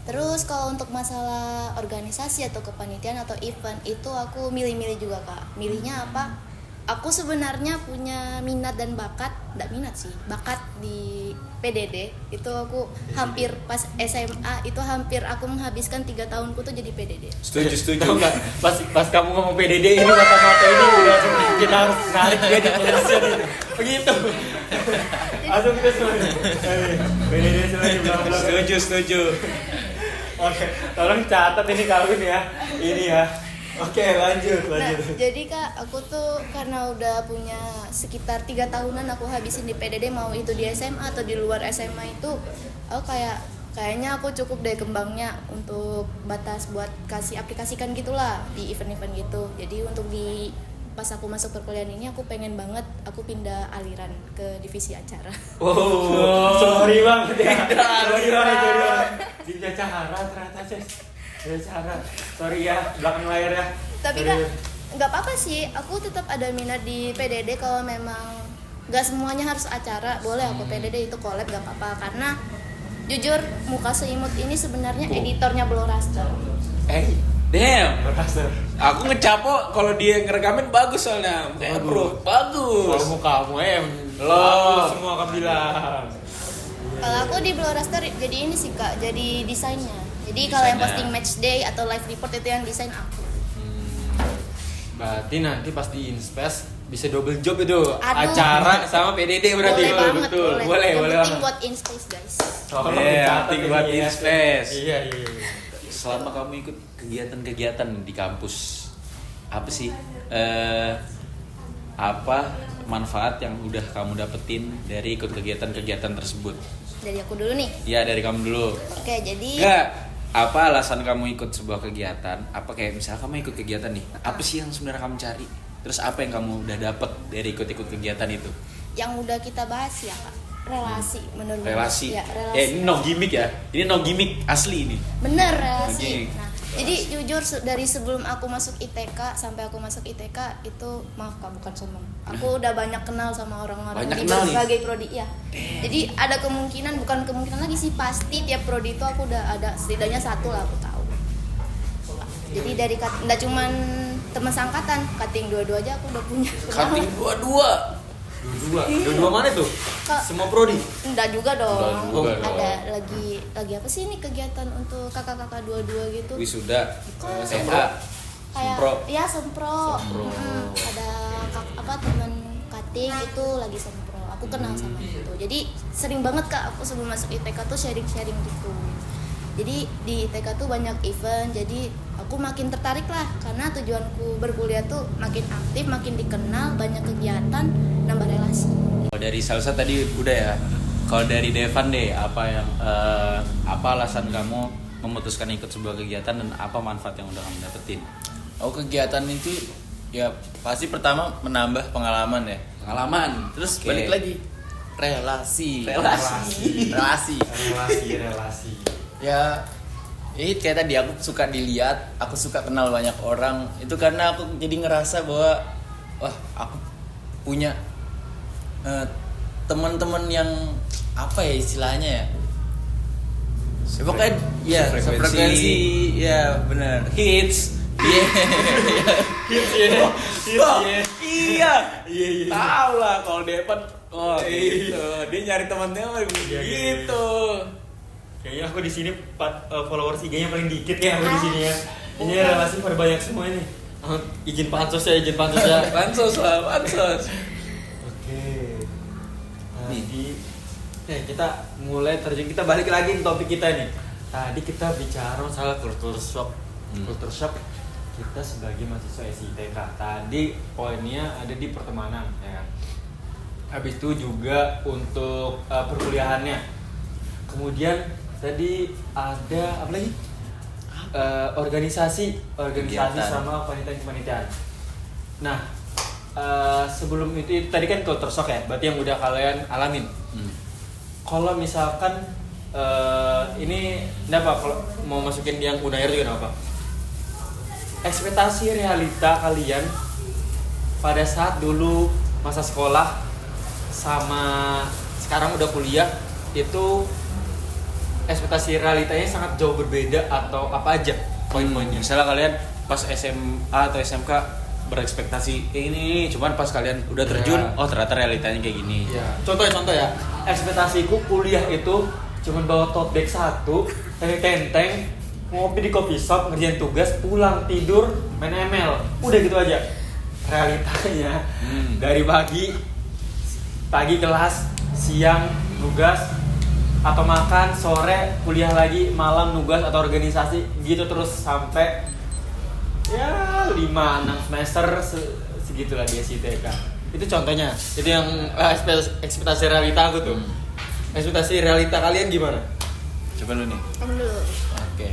Terus kalau untuk masalah organisasi atau kepanitiaan atau event itu aku milih-milih juga Kak. Milihnya apa? Aku sebenarnya punya minat dan bakat, bakat di PDD. Itu aku hampir pas SMA itu hampir aku menghabiskan 3 tahunku tuh jadi PDD. Setuju. Tahu nggak? Pas kamu ngomong PDD ini mata-mata ini udah kita harus narik dia di position itu. Begitu. Langsung ke sana. PDD sebenarnya belakang. Setuju. Oke, tolong catat ini Calvin ya. Ini ya. Oke, lanjut. Nah, jadi Kak, aku tuh karena udah punya sekitar 3 tahunan aku habisin di PDD, mau itu di SMA atau di luar SMA itu, aku kayaknya aku cukup deh kembangnya untuk batas buat kasih aplikasikan gitulah di event-event gitu. Jadi untuk pas aku masuk perkuliahan ini aku pengen banget aku pindah aliran ke divisi acara. Sorry banget ya. Sorry banget. Di acara ternyata sorry ya, belakang layar ya. Tapi Kak, nggak apa-apa sih, aku tetap ada minat di PDD. Kalau memang nggak semuanya harus acara, boleh aku PDD itu collab nggak apa-apa. Karena jujur muka seimut ini sebenarnya editornya Blowraster. Damn. Aku ngecapo kalau dia ngerekamin bagus soalnya. Bagus. Kalau kamu Lo semua akan bilang. Kalau aku di Blowraster jadi ini sih Kak, jadi desainnya. Jadi kalau yang posting match day atau live report itu yang desain aku. Berarti nanti pas di InSpace bisa double job itu. Aduh. Acara sama PDD berarti. Boleh banget, betul. boleh. Boleh Yang penting banget. buat in space guys. Penting buat in space. Iya. Selama kamu ikut kegiatan-kegiatan di kampus, apa sih apa manfaat yang udah kamu dapetin dari ikut kegiatan-kegiatan tersebut? Dari aku dulu nih. Ya, dari kamu dulu. Oke, jadi Enggak, apa alasan kamu ikut sebuah kegiatan? Apa kayak misalnya kamu ikut kegiatan nih, apa sih yang sebenarnya kamu cari? Terus apa yang kamu udah dapet dari ikut-ikut kegiatan itu? yang udah kita bahas ya Kak, relasi menurut Relasi. ya, relasi. Ini no gimmick ya. Ini no gimmick asli ini. Bener relasi. Oke. Nah, jadi jujur dari sebelum aku masuk ITK sampai aku masuk ITK itu maaf Kak, bukan sombong. Aku udah banyak kenal sama orang-orang Banyak di kenal nih? berbagai prodi ya. Jadi ada kemungkinan, bukan kemungkinan lagi sih, pasti tiap prodi itu aku udah ada setidaknya satu lah aku tahu. Jadi dari nggak cuman teman sangkatan, cutting dua-dua aja aku udah punya. Cutting dua-dua. Dua mana tuh? Kak. Semua prodi. Enggak juga dong. Enggak juga dong. Ada lagi apa sih ini kegiatan untuk kakak-kakak dua-dua gitu? Wisuda. Bukan. SMA. Kayak Sempro. ya sempro. Sempro. Ada teman cutting itu lagi sempro. Aku kenal sama itu. Jadi sering banget Kak aku sebelum masuk ITK tuh sharing-sharing gitu. Jadi di ITK tuh banyak event, jadi aku makin tertarik lah karena tujuanku berkuliah tuh makin aktif, makin dikenal, banyak kegiatan, nambah relasi. Kalau dari Salsa tadi udah ya. Kalau dari Devan deh, apa alasan kamu memutuskan ikut sebuah kegiatan dan apa manfaat yang udah kamu dapetin? Oh, kegiatan itu ya pasti pertama menambah pengalaman ya. Pengalaman. Terus Oke. balik lagi relasi. Relasi. Ya kayak tadi aku suka dilihat, aku suka kenal banyak orang. Itu karena aku jadi ngerasa bahwa wah, aku punya teman-teman yang apa ya istilahnya ya. Ya, pokoknya ya sefrekuensi, ya benar. Hits. Iya. Tahu lah kalau Devan. Oh, gitu. Dia nyari temannya gitu. Kayaknya aku di sini followers IG-nya paling dikit ya aku di sini ya. Ini relasi pada banyak semua ini. Izin pansos ya. Bansos lah, bansos. Oke. Kita mulai terjun, kita balik lagi ke topik kita nih. Tadi kita bicara masalah culture shock. Culture shock kita sebagai mahasiswa SITK. Tadi poinnya ada di pertemanan ya kan. Habis itu juga untuk perkuliahannya. Kemudian tadi ada apa lagi? Organisasi Kegiatan. sama kepanitiaan. Nah, sebelum itu tadi kan culture shock ya, berarti yang udah kalian alamin. Kalau misalkan ini enggak apa kalau mau masukin yang Unair juga enggak apa. Ekspektasi realita kalian pada saat dulu masa sekolah sama sekarang udah kuliah itu ekspektasi realitanya sangat jauh berbeda atau apa aja poin-poinnya? Misalnya kalian pas SMA atau SMK berekspektasi ini, cuman pas kalian udah terjun, oh ternyata realitanya kayak gini. Ya. Contoh ya, ekspektasiku kuliah itu cuman bawa tote bag satu, tenteng, ngopi di coffee shop, ngerjain tugas, pulang tidur, main ML, udah gitu aja. Realitanya dari pagi kelas, siang nugas, atau makan, sore kuliah lagi, malam nugas atau organisasi, gitu terus sampai ya 5-6 semester segitulah di SITK. Itu contohnya. Itu yang ekspektasi realita aku tuh. Ekspektasi realita kalian gimana? Coba lu nih. Kamu dulu. Oke.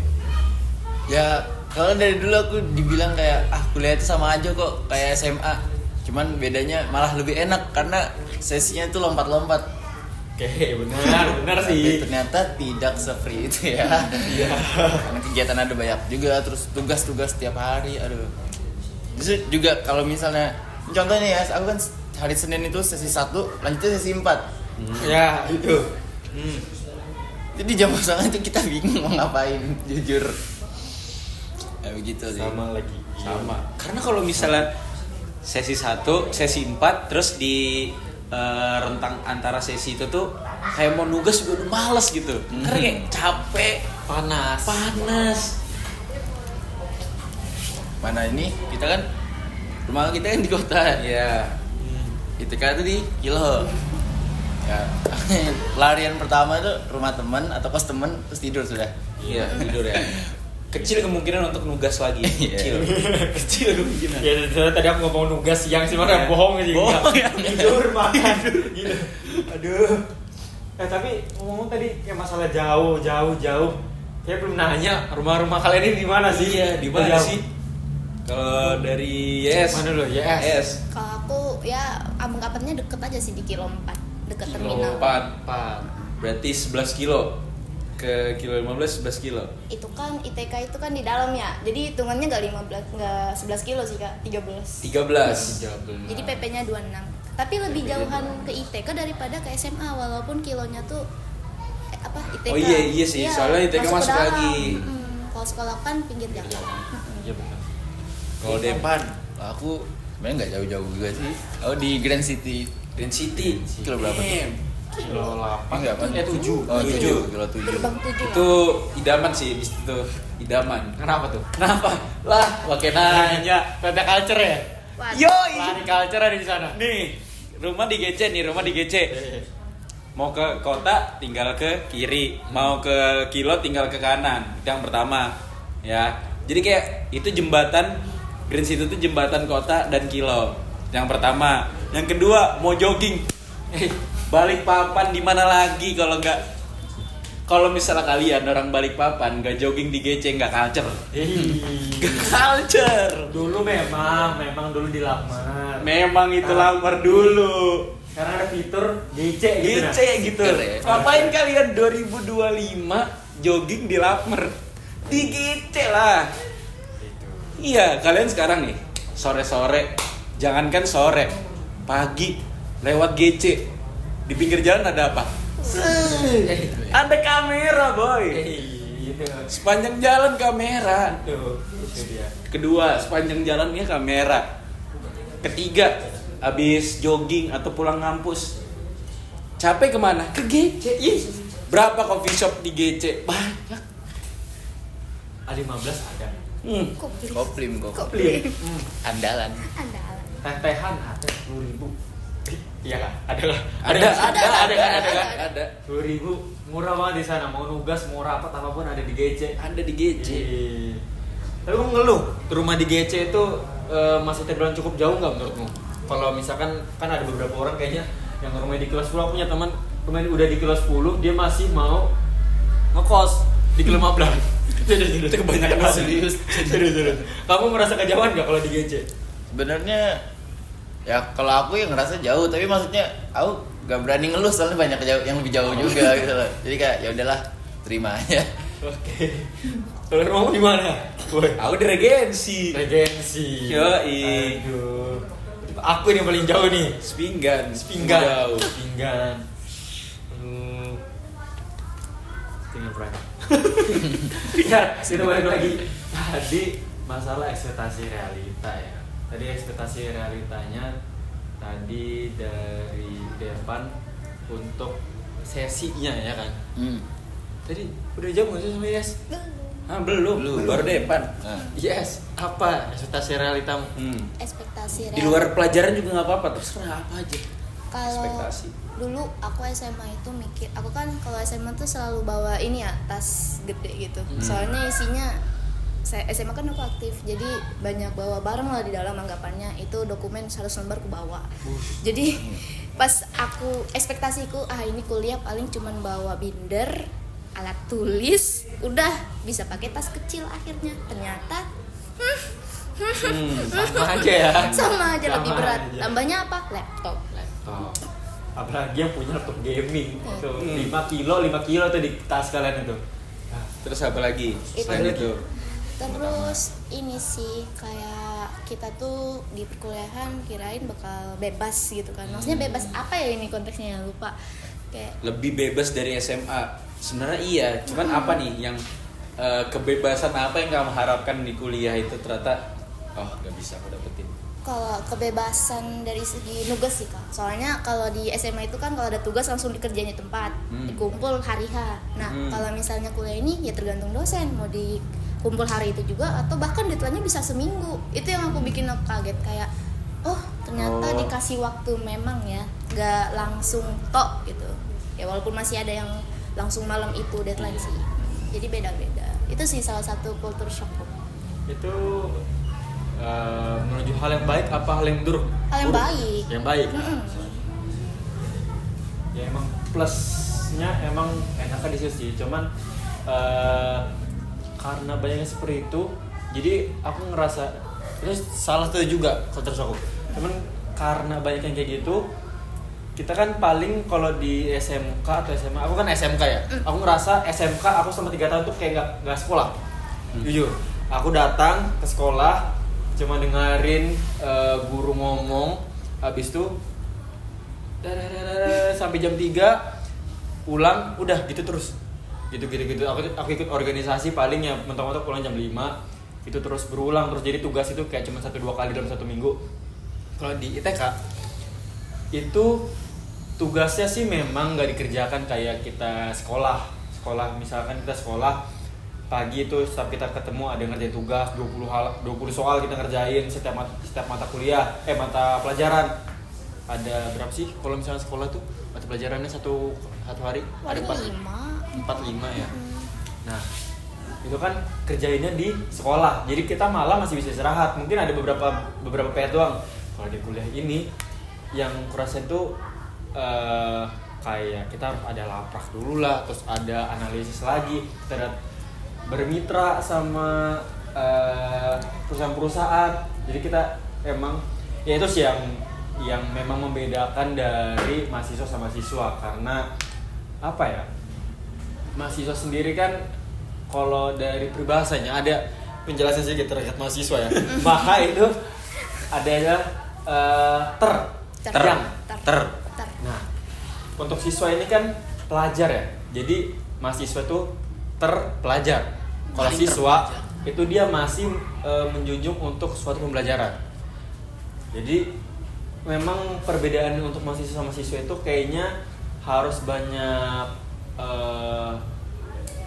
Ya, kalau dari dulu aku dibilang kayak kuliah itu sama aja kok kayak SMA. Cuman bedanya malah lebih enak karena sesinya itu lompat-lompat. Oke, benar Tapi sih. ternyata tidak se-free itu ya. Iya. Karena kegiatan ada banyak juga, terus tugas-tugas tiap hari, aduh. Justru juga kalau misalnya contohnya ya, aku kan hari Senin itu sesi 1, lanjutnya sesi 4. Ya, itu. Jadi jam kosong itu kita bingung mau ngapain, jujur. Ya begitu sih. Sama lagi. Sama. Karena kalau misalnya sesi 1, sesi 4 terus di rentang antara sesi itu tuh kayak mau nugas juga udah males gitu. Karena kayak capek, panas. Mana ini kita kan rumah kita kan di kota. Ya. ITK itu di kilo. Ya, larian pertama itu rumah teman atau kos teman terus tidur sudah. Iya, tidur ya. Kecil kemungkinan untuk nugas lagi. Kecil kemungkinan. Ya tadi aku ngomong nugas siang sih, mana bohong sih. Bohong ya. Tidur makan. Gitu. Aduh. Tapi ngomong tadi kayak masalah jauh. Kayak belum nanya rumah-rumah kalian ini di mana sih? Iya, di mana sih? Kalau dari YS. Mana lo? YS. Kalau aku ya Ambung Kapetnya deket aja sih di kilo 4, deket Kilo terminal. 4. Berarti 11 kilo. Ke kilo 15 11 kilo. Itu kan ITK itu kan di dalam ya. Jadi hitungannya enggak 11 kilo sih, Kak. 13. 13. Jadi PP-nya 26. Tapi lebih jauhan ke ITK daripada ke SMA walaupun kilonya tuh ITK. Oh iya sih, soalnya ITK masuk ke dalam. lagi. Kalau sekolah kan pinggir jalan. Iya benar. Kalau Depan, Aku sebenarnya nggak jauh-jauh juga sih. Aku di Grand City. Grand City. Kilo berapa tuh? Kilo 8. Enggak kan? 7. Oh, 7. Kilo 7. Gerbang 7 Itu idaman sih di situ. Idaman. Kenapa tuh? Kenapa? Lah, pakai nanya. Tanda culture ya? Yo, Lari culture ada di sana. nih, rumah di GC. Mau ke kota tinggal ke kiri, mau ke kilo tinggal ke kanan. Itu yang pertama, ya. Jadi kayak itu jembatan Grand City itu jembatan kota dan kilo. Yang pertama, yang kedua mau jogging. Balik papan di mana lagi kalau misalnya kalian orang balik papan nggak jogging di GC nggak culture. Nggak culture. Dulu memang dulu dilamar. Memang itu lamar dulu. Karena ada fitur GC gitu. GC gitu. Keren. Ngapain kalian 2025 jogging di lamar? Di GC lah. Iya, kalian sekarang nih sore-sore, jangankan sore, pagi lewat GC. Di pinggir jalan ada apa? Ada kamera, boy. Gitu. Sepanjang jalan kamera. Tuh, itu dia. Kedua, sepanjang jalannya kamera. Ketiga, habis jogging atau pulang ngampus, capek kemana? Ke GC. Ih, berapa coffee shop di GC? Banyak. A15 ada. Koplim. Andalan. Andalan. Teh-tehan ada 10.000. Iya kan? Ada kan? Ada. 10.000 murah banget di sana. Mau nugas, mau rapat apapun ada di GC. Ada di GC. Tapi kamu ngeluh ke rumah di GC itu masih terbilang cukup jauh nggak menurutmu? Kalau misalkan kan ada beberapa orang kayaknya yang rumahnya di kelas 10, aku punya teman rumahnya udah di kelas 10 dia masih mau ngekos di kelas 15. Itu kebanyakan Serius. Kamu merasa kejauhan nggak kalau di GC? Sebenarnya ya kalau aku yang ngerasa jauh, tapi maksudnya aku gak berani ngeluh soalnya banyak yang lebih jauh juga gitu loh. Jadi kayak ya udahlah, terima aja. Oke. Kalau rumahmu di mana? Aku di Regensi. Yoi. Aduh. Aku ini paling jauh nih. Sepinggan. Jauh. Tinggal berapa? Ya, kita balik lagi. Tadi masalah ekspektasi realita ya. Tadi ekspektasi realitanya tadi dari Depan untuk sesinya ya kan. Tadi udah jawab nggak sih sama Yes? Belum. Baru Depan. Yes. Apa ekspektasi realitamu? Ekspektasi Di luar pelajaran juga nggak apa-apa, terserah apa aja. Kalau ekspektasi. dulu aku SMA itu mikir, aku kan kalau SMA tuh selalu bawa ini ya, tas gede gitu. Soalnya isinya SMA kan aku aktif, jadi banyak bawa barang lah di dalam, anggapannya itu dokumen 100 lembar ke bawa. Jadi pas aku ekspektasiku ini kuliah paling cuman bawa binder, alat tulis, udah bisa pakai tas kecil. Akhirnya ternyata sama aja lebih berat. Tambahnya apa? Laptop. Apalagi yang punya laptop gaming tuh 5 kilo tuh di tas kalian itu. Terus apa lagi selain itu? Terus ini sih kayak kita tuh di perkuliahan kirain bakal bebas gitu kan. Maksudnya bebas apa ya ini konteksnya, lupa. Kayak Lebih bebas dari SMA. Sebenarnya iya, cuman apa nih yang kebebasan apa yang kamu harapkan di kuliah itu ternyata nggak bisa aku dapetin. kalau kebebasan dari segi nugas sih Kak. Soalnya kalau di SMA itu kan kalau ada tugas langsung dikerjain di tempat, dikumpul hari H. Nah, kalau misalnya kuliah ini ya tergantung dosen mau dikumpul hari itu juga atau bahkan deadline-nya bisa seminggu. Itu yang aku bikin aku kaget, kayak oh ternyata Oh. dikasih waktu memang ya, nggak langsung tok gitu ya, walaupun masih ada yang langsung malam itu deadline sih, jadi beda-beda. Itu sih salah satu culture shock. Itu menuju hal yang baik apa hal yang buruk? Hal yang Buruk. baik. Yang baik. Mm-mm. Ya emang plusnya emang enaknya di situ sih, cuman karena banyaknya seperti itu, jadi aku ngerasa itu salah satu juga culture shock. Cuman karena banyak yang kayak gitu, kita kan paling kalau di SMK atau SMA, aku kan SMK ya, aku ngerasa SMK aku selama 3 tahun tuh kayak nggak sekolah. Jujur, aku datang ke sekolah cuma dengerin guru ngomong, habis itu sampai jam 3 pulang, udah gitu terus. Gitu. Aku ikut organisasi paling ya mentok-mentok pulang jam 5. Itu terus berulang terus, jadi tugas itu kayak cuma 1-2 kali dalam 1 minggu. Kalau di ITK itu tugasnya sih memang nggak dikerjakan kayak kita sekolah misalkan kita sekolah pagi itu setiap kita ketemu ada ngerjain tugas 20 soal kita ngerjain setiap mata kuliah mata pelajaran. Ada berapa sih kalau misalnya sekolah tuh mata pelajarannya satu hari ada Paling 4-5 ya. Nah itu kan kerjainnya di sekolah, jadi kita malah masih bisa istirahat, mungkin ada beberapa PR doang. Kalau di kuliah ini yang kurasa itu kayak kita ada laprak dulu lah, terus ada analisis lagi, kita bermitra sama perusahaan-perusahaan. Jadi kita emang ya itu sih yang memang membedakan dari mahasiswa sama siswa, karena apa ya, mahasiswa sendiri kan kalau dari peribahasanya ada penjelasan sedikit terkait mahasiswa ya. Maha itu adanya ter. Nah, untuk siswa ini kan pelajar ya. Jadi mahasiswa itu terpelajar. Kalau Paling siswa terpelajar. itu dia masih menjunjung untuk suatu pembelajaran. Jadi memang perbedaan untuk mahasiswa sama siswa itu kayaknya harus banyak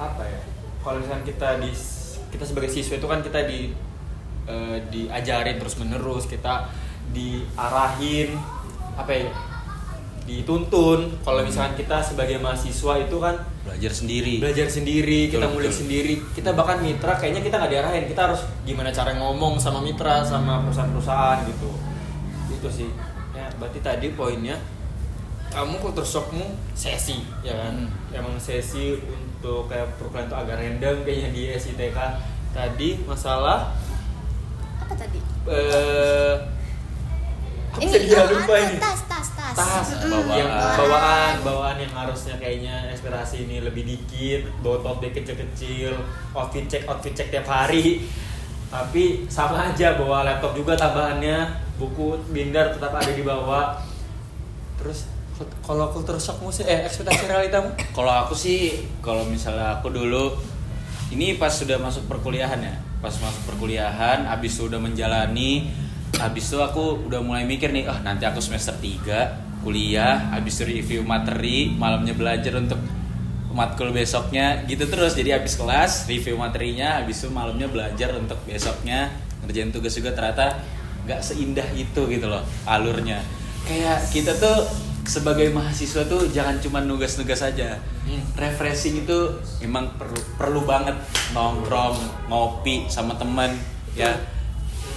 apa ya? Kalau misalkan kita sebagai siswa itu kan kita diajarin terus menerus, kita diarahin apa ya, dituntun. Kalau misalkan kita sebagai mahasiswa itu kan Belajar sendiri. kita Betul, ngulik betul. sendiri, kita bahkan mitra kayaknya kita nggak diarahin, kita harus gimana cara ngomong sama mitra sama perusahaan-perusahaan gitu. Itu sih ya, berarti tadi poinnya kamu culture shockmu sesi ya kan. Emang sesi untuk kayak perkuliahan itu agak random kayaknya di SITK. Tadi masalah Apa tadi? aku jadi lupa ini. Tas. Yang Bawaan. bawaan yang harusnya kayaknya inspirasi ini lebih dikit, bawa tote bag kecil-kecil, outfit check tiap hari, tapi sama aja bawa laptop juga tambahannya, buku binder tetap ada di bawah. Terus kalau culture shockmu sih ekspektasi realitamu? Kalau aku sih, kalau misalnya aku dulu ini pas sudah masuk perkuliahan ya, abis itu udah menjalani, abis itu aku udah mulai mikir nih, nanti aku semester 3 kuliah, abis itu review materi, malamnya belajar untuk matkul besoknya, gitu terus. Jadi abis kelas review materinya, abis itu malamnya belajar untuk besoknya, ngerjain tugas juga. Ternyata nggak seindah itu gitu loh alurnya. Kayak kita tuh sebagai mahasiswa tuh jangan cuma nugas-nugas aja. Refreshing itu emang perlu banget, nongkrong, ngopi sama teman ya.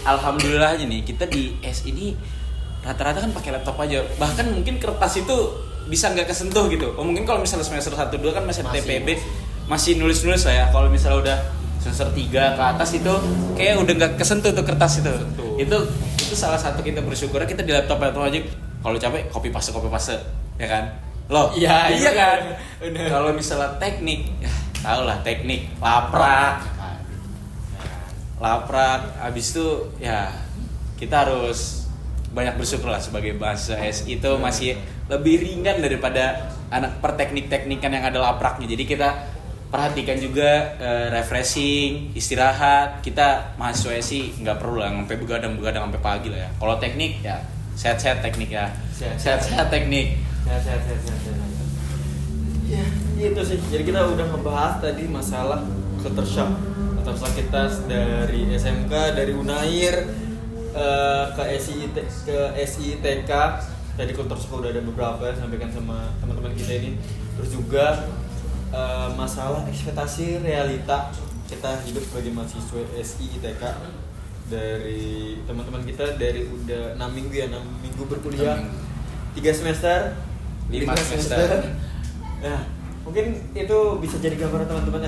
Alhamdulillah aja nih kita di S ini rata-rata kan pakai laptop aja. Bahkan mungkin kertas itu bisa nggak kesentuh gitu. Mungkin kalau misalnya semester 1-2 kan masih TPB, masih nulis-nulis lah ya. Kalau misalnya udah semester 3 ke atas itu kayak udah nggak kesentuh tuh kertas itu. Itu salah satu kita bersyukur kita di laptop aja. Kalau capek copy paste ya kan. Loh, iya kan. Kalau misalnya teknik, ya tau lah teknik, laprak, abis itu ya kita harus banyak bersyukur lah sebagai bahasa SI itu masih lebih ringan daripada anak perteknik-teknikan yang ada lapraknya. Jadi kita perhatikan juga refreshing, istirahat. Kita mahasiswa SI nggak perlu lah sampai begadang sampai pagi lah ya. Kalau teknik ya sehat-sehat teknik ya, sehat-sehat teknik. Sehat. Ya, itu sih. Jadi kita udah ngebahas tadi masalah culture shock kita dari SMK, dari Unair, ke SIITK tadi kultur shock udah ada beberapa yang sampaikan sama teman-teman kita ini. Terus juga masalah ekspektasi realita kita hidup sebagai mahasiswa SIITK dari teman-teman kita dari udah 6 minggu ya, 6 minggu berkuliah, 3 semester, 5 semester. Nah, mungkin itu bisa jadi gambaran teman-teman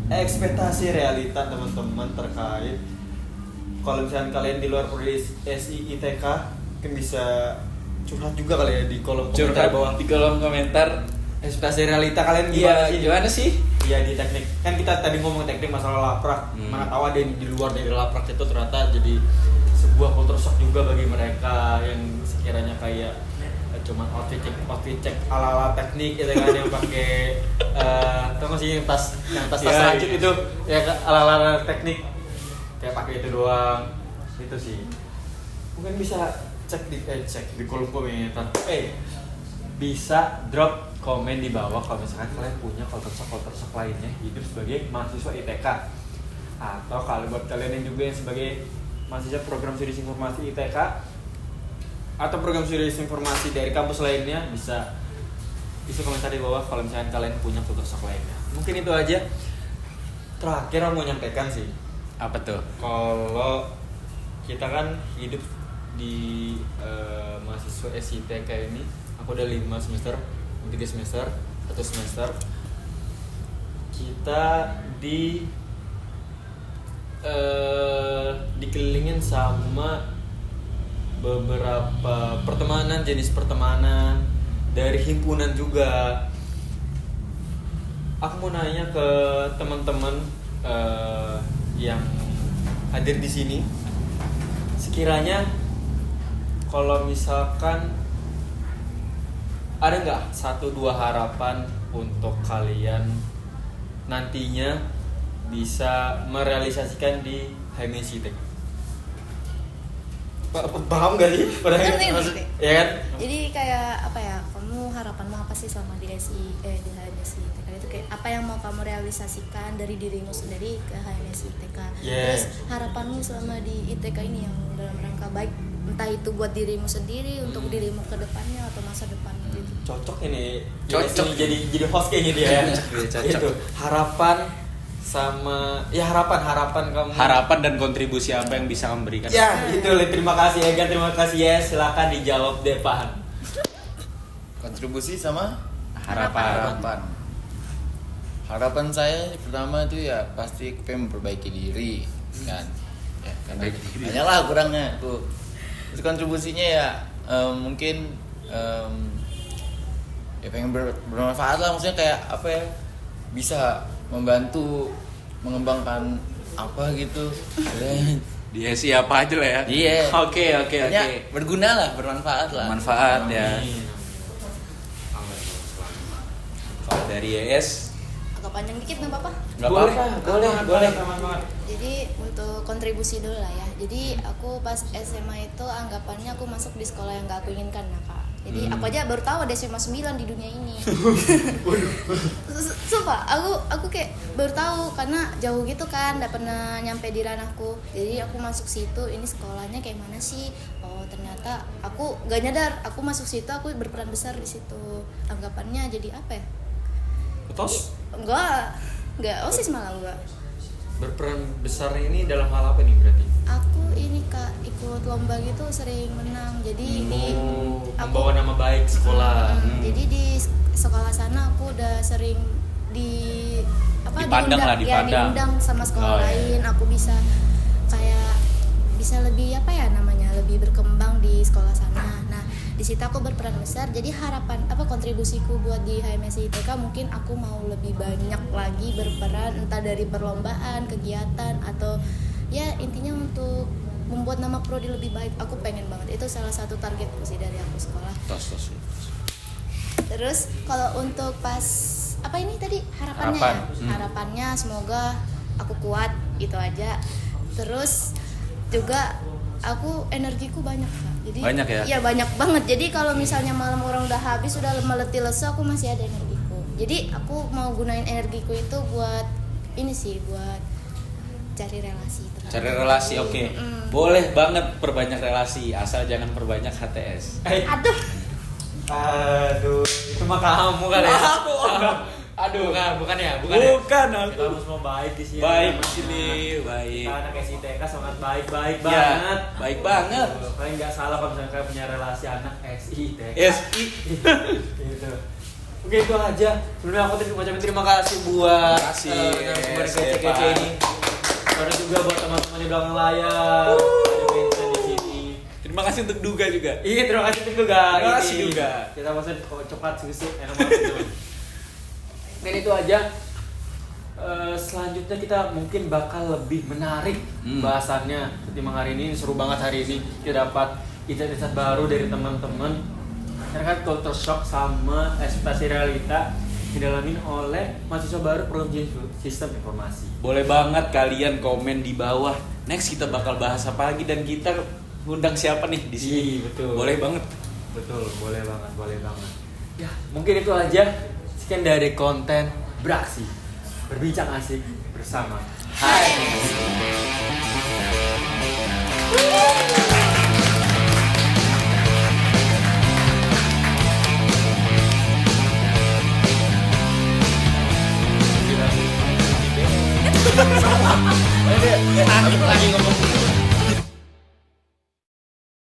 ekspektasi realita teman-teman terkait kalau misalnya kalian di luar prodi SIITK mungkin bisa curhat juga kali ya di kolom komentar bawah. Di kolom komentar Ekspektasi realita kalian gimana sih? Iya di teknik. Kan kita tadi ngomong teknik masalah laprak. Mana tahu ada yang di luar dari laprak itu ternyata jadi sebuah culture shock juga bagi mereka yang sekiranya kayak cuman outfit check ala-ala teknik gitu kan yang pakai tau gak sih yang tas rajut itu ya ala-ala teknik kayak pakai itu doang. Itu sih. Mungkin bisa cek di kolom komentar. Bisa drop komen di bawah kalau misalkan kalian punya culture shock lainnya hidup sebagai mahasiswa ITK, atau kalau buat kalian yang juga yang sebagai mahasiswa program studi informasi ITK atau program studi informasi dari kampus lainnya bisa komentar di bawah kalau misalkan kalian punya culture shock lainnya. Mungkin itu aja. Terakhir aku mau nyampaikan sih, Apa tuh? kalau kita kan hidup di mahasiswa SITK ini, aku udah 5 semester, 3 semester, 1 semester. Kita dikelilingin sama beberapa pertemanan, jenis pertemanan dari himpunan juga. Aku mau nanya ke teman-teman yang hadir di sini, sekiranya kalau misalkan ada nggak 1-2 harapan untuk kalian nantinya bisa merealisasikan di HMSITK? Paham nggak sih? Ngerti. Ya kan? Jadi kayak apa ya, kamu harapanmu apa sih selama di di HMSITK itu, kayak apa yang mau kamu realisasikan dari dirimu sendiri ke HMSITK? Yeah. Terus harapanmu selama di ITK ini yang dalam rangka baik, entah itu buat dirimu sendiri, untuk dirimu ke depannya atau masa depan gitu. Cocok ini. Cocok. Jadi host kayaknya dia ya. Cocok. Itu harapan sama ya harapan kamu. Harapan dan kontribusi apa yang bisa kamu berikan? Ya, itu terima kasih Egan, terima kasih ya. Silakan dijawab Depan. Kontribusi sama Harapan. Harapan saya pertama itu ya pasti pengen memperbaiki diri kan. Ya, karena banyak kurangnya tuh. Terus kontribusinya ya mungkin ya pengen bermanfaat lah, maksudnya kayak apa ya, bisa membantu mengembangkan apa gitu. Dia siapa aja lah ya. Iya. Oke. Pokoknya berguna lah, bermanfaat lah. Manfaat ya. Kalau dari YS Agak panjang dikit nggak apa-apa. nggak apa-apa. Boleh. Jadi untuk kontribusi dulu lah ya. Jadi aku pas SMA itu anggapannya aku masuk di sekolah yang gak aku inginkan nah kak. Jadi aku aja baru tahu ada SMA 9 di dunia ini. Sumpah, aku kayak baru tahu karena jauh gitu kan, gak pernah nyampe di ranahku. Jadi aku masuk situ, ini sekolahnya kayak mana sih? Oh ternyata aku gak nyadar, aku masuk situ aku berperan besar di situ. Anggapannya jadi apa ya? Ketos? Enggak OSIS malah enggak. Berperan besar ini dalam hal apa nih berarti? Aku ini kak ikut lomba gitu, sering menang. Jadi membawa nama baik sekolah. Jadi di sekolah sana aku udah sering diundang sama sekolah lain. Aku bisa lebih lebih berkembang di sekolah sana. Nah di situ aku berperan besar. Jadi harapan kontribusiku buat di HMSITK, mungkin aku mau lebih banyak lagi berperan, entah dari perlombaan, kegiatan, atau ya intinya untuk membuat nama prodi lebih baik. Aku pengen banget, itu salah satu targetku sih dari aku sekolah. Tos. Terus kalau untuk pas apa ini tadi harapannya harapannya semoga aku kuat, itu aja. Terus juga aku energiku banyak Kak. Jadi banyak ya? Iya banyak banget. Jadi kalau misalnya malam orang udah habis, udah meletih lesu, aku masih ada energiku. Jadi aku mau gunain energiku itu buat ini sih, buat cari relasi terus. Cari relasi, oke. Boleh banget perbanyak relasi, asal jangan perbanyak HTS. Aduh, Aduh, itu mah kamu kali ya. Aku. Aduh, bukan ya, bukan ya. aku. Kita harus mau baik di sini. Baik di sini, baik. Kita anak SITK sangat baik Ya, banget. baik banget. Kalian nggak salah kalau misalnya kalian punya relasi anak SITK. SI. Gitu. Oke, itu aja. Sebenarnya aku ucapin terima kasih buat Terima kasih, narasumber Stefan. kece-kece ini. Ada juga buat teman-teman di belakang layar. Ada Vincent di sini. Terima kasih untuk Duga juga. Iya, terima kasih juga. Terima kasih Ini. juga. Kita pesan coklat susu enak banget teman. Dan itu aja. Selanjutnya kita mungkin bakal lebih menarik bahasannya ketimbang hari ini. Seru banget hari ini. Kita dapat insight-insight baru dari teman-teman. Karena kan culture shock sama ekspektasi realita didalamin oleh mahasiswa baru program sistem informasi. Boleh banget kalian komen di bawah. Next kita bakal bahas apa lagi dan kita undang siapa nih di sini? Iya, betul. Boleh banget. Betul, boleh banget, boleh banget. Ya, mungkin itu aja. Sekian dari konten beraksi, berbincang asik bersama. Hai. Lagi ngomong